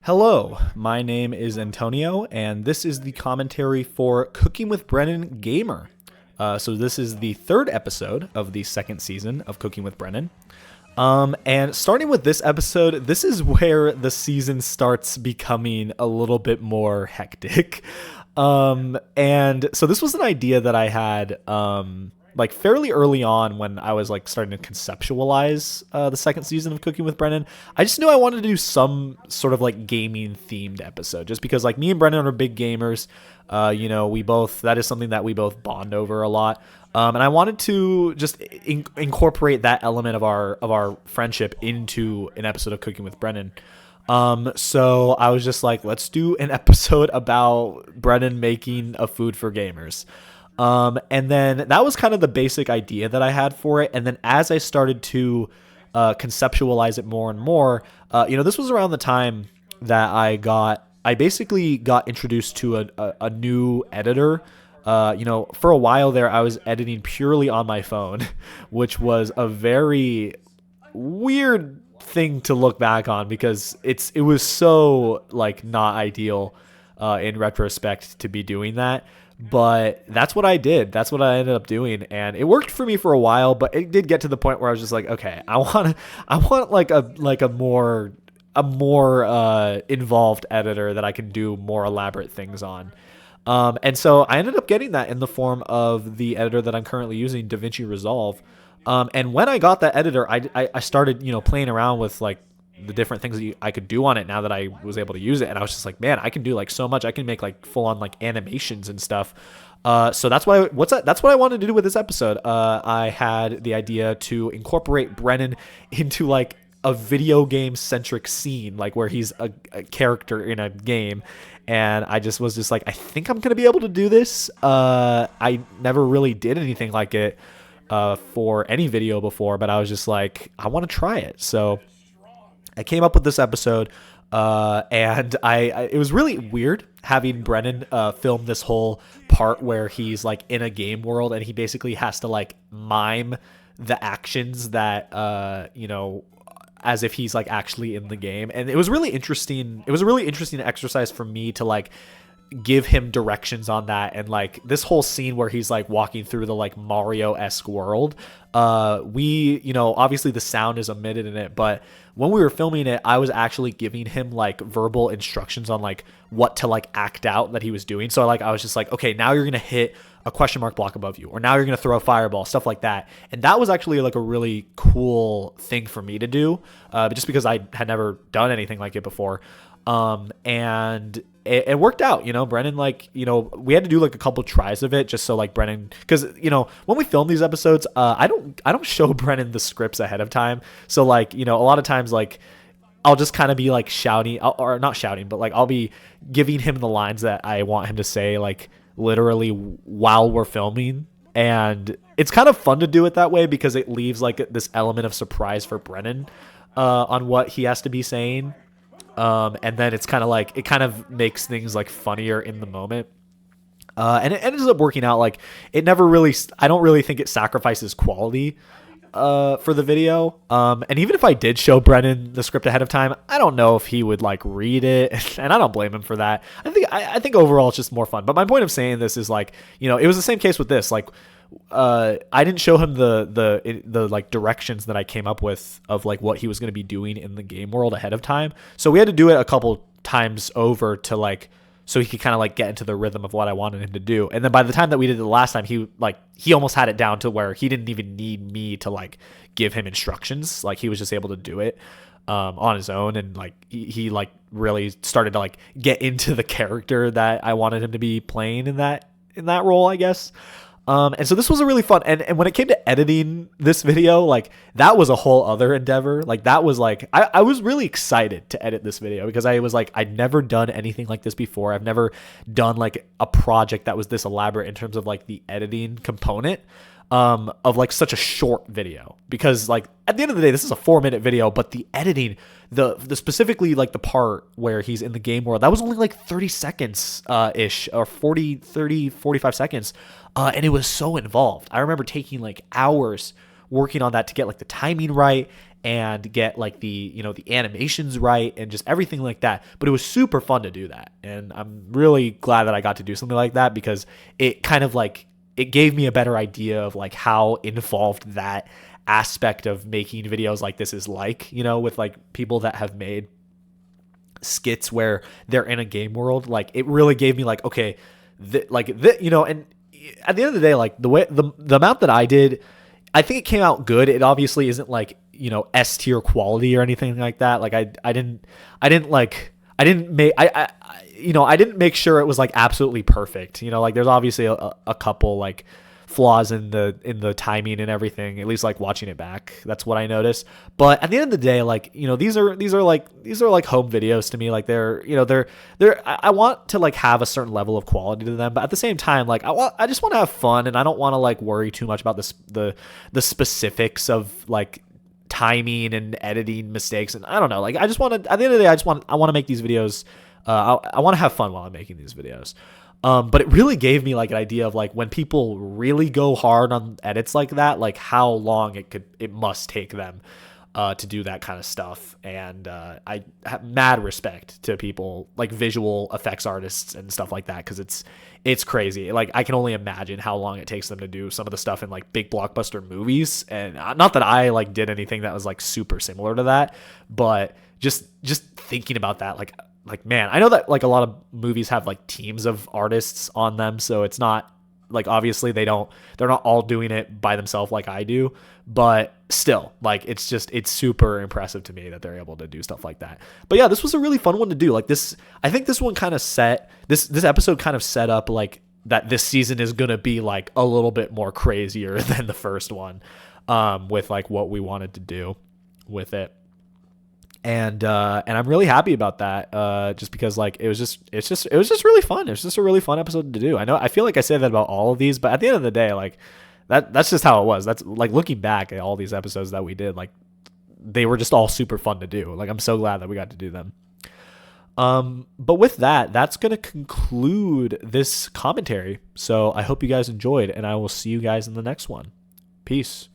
Hello, my name is Antonio, and this is the commentary for Cooking with Brennen Gamer. So this is the third episode of the second season of Cooking with Brennen. And starting with this episode, this is where the season starts becoming a little bit more hectic. And so this was an idea that I had like fairly early on when I was like starting to conceptualize the second season of Cooking with Brennen. I just knew I wanted to do some sort of like gaming themed episode, just because like me and Brennen are big gamers. That is something that we both bond over a lot. And I wanted to just incorporate that element of our friendship into an episode of Cooking with Brennen. So I was just like, let's do an episode about Brennen making a food for gamers. And then that was kind of the basic idea that I had for it. And then as I started to conceptualize it more and more, this was around the time that I basically got introduced to a new editor. For a while there, I was editing purely on my phone, which was a very weird thing to look back on because it was so like not ideal in retrospect to be doing that. But that's what I did. That's what I ended up doing, and it worked for me for a while. But it did get to the point where I was just like, okay, I want like a more involved editor that I can do more elaborate things on. And so I ended up getting that in the form of the editor that I'm currently using, DaVinci Resolve. And when I got that editor, I started playing around with like the different things that I could do on it now that I was able to use it. And I was just like, man, I can do like so much. I can make like full on like animations and stuff. So that's what I wanted to do with this episode. I had the idea to incorporate Brennen into like a video game centric scene, like where he's a character in a game. And I just was just like, I think I'm going to be able to do this. I never really did anything like it for any video before, but I was just like, I want to try it. So I came up with this episode, and it was really weird having Brennen film this whole part where he's like in a game world and he basically has to like mime the actions that as if he's like actually in the game. And it was really interesting. It was a really interesting exercise for me to like give him directions on that. And like this whole scene where he's like walking through the like Mario-esque world, obviously the sound is omitted in it, but when we were filming it, I was actually giving him like verbal instructions on like what to like act out that he was doing. So like I was just like, okay, now you're gonna hit a question mark block above you, or now you're gonna throw a fireball, stuff like that. And that was actually like a really cool thing for me to do, just because I had never done anything like it before. And it worked out, Brennen, like, we had to do like a couple tries of it just so like Brennen, because, when we film these episodes, I don't show Brennen the scripts ahead of time. So like, a lot of times, like, I'll just kind of be like shouting, or not shouting, but like I'll be giving him the lines that I want him to say, like literally while we're filming. And it's kind of fun to do it that way because it leaves like this element of surprise for Brennen on what he has to be saying. And then it's kind of like, it kind of makes things like funnier in the moment. And it ends up working out. Like it never really, I don't really think it sacrifices quality, for the video. And even if I did show Brennen the script ahead of time, I don't know if he would like read it, and I don't blame him for that. I think overall it's just more fun. But my point of saying this is like, it was the same case with this. Like, I didn't show him the like directions that I came up with of like what he was going to be doing in the game world ahead of time. So we had to do it a couple times over to like, so he could kind of like get into the rhythm of what I wanted him to do. And then by the time that we did it the last time, he almost had it down to where he didn't even need me to like give him instructions. Like he was just able to do it on his own. And like he like really started to like get into the character that I wanted him to be playing in that role, I guess. And so this was a really fun, and when it came to editing this video, like that was a whole other endeavor. Like that was like, I was really excited to edit this video because I was like, I'd never done anything like this before. I've never done like a project that was this elaborate in terms of like the editing component, of like such a short video, because like at the end of the day, this is a 4-minute video, but the editing, the specifically like the part where he's in the game world, that was only like 30 seconds, ish, or 45 seconds. And it was so involved. I remember taking like hours working on that to get like the timing right and get like the, the animations right and just everything like that. But it was super fun to do that. And I'm really glad that I got to do something like that, because it kind of like, it gave me a better idea of like how involved that aspect of making videos like this is like, with like people that have made skits where they're in a game world. Like it really gave me like, okay, and at the end of the day, like the amount that I did, I think it came out good. It obviously isn't like, S tier quality or anything like that. Like I didn't make sure it was like absolutely perfect. Like there's obviously a couple like flaws in the timing and everything, at least like watching it back. That's what I noticed. But at the end of the day, like, these are like home videos to me. Like I want to like have a certain level of quality to them, but at the same time, like I just want to have fun, and I don't want to like worry too much about the specifics of like timing and editing mistakes. And I don't know, like I just want to, at the end of the day, I want to make these videos. I want to have fun while I'm making these videos. But it really gave me like an idea of like when people really go hard on edits like that, like how long it must take them to do that kind of stuff. And I have mad respect to people like visual effects artists and stuff like that, because it's crazy. Like I can only imagine how long it takes them to do some of the stuff in like big blockbuster movies. And not that I like did anything that was like super similar to that, but just thinking about that, like, man, I know that like a lot of movies have like teams of artists on them, so it's not like, obviously they're not all doing it by themselves like I do, but still, like it's super impressive to me that they're able to do stuff like that. But yeah, this was a really fun one to do. Like I think this one kind of this episode kind of set up like that this season is gonna be like a little bit more crazier than the first one, with like what we wanted to do with it. And I'm really happy about that, just because like it was just really fun. It was just a really fun episode to do. I feel like I say that about all of these, but at the end of the day, like that's just how it was. That's like looking back at all these episodes that we did, like they were just all super fun to do. Like I'm so glad that we got to do them. But with that, that's going to conclude this commentary. So I hope you guys enjoyed, and I will see you guys in the next one. Peace.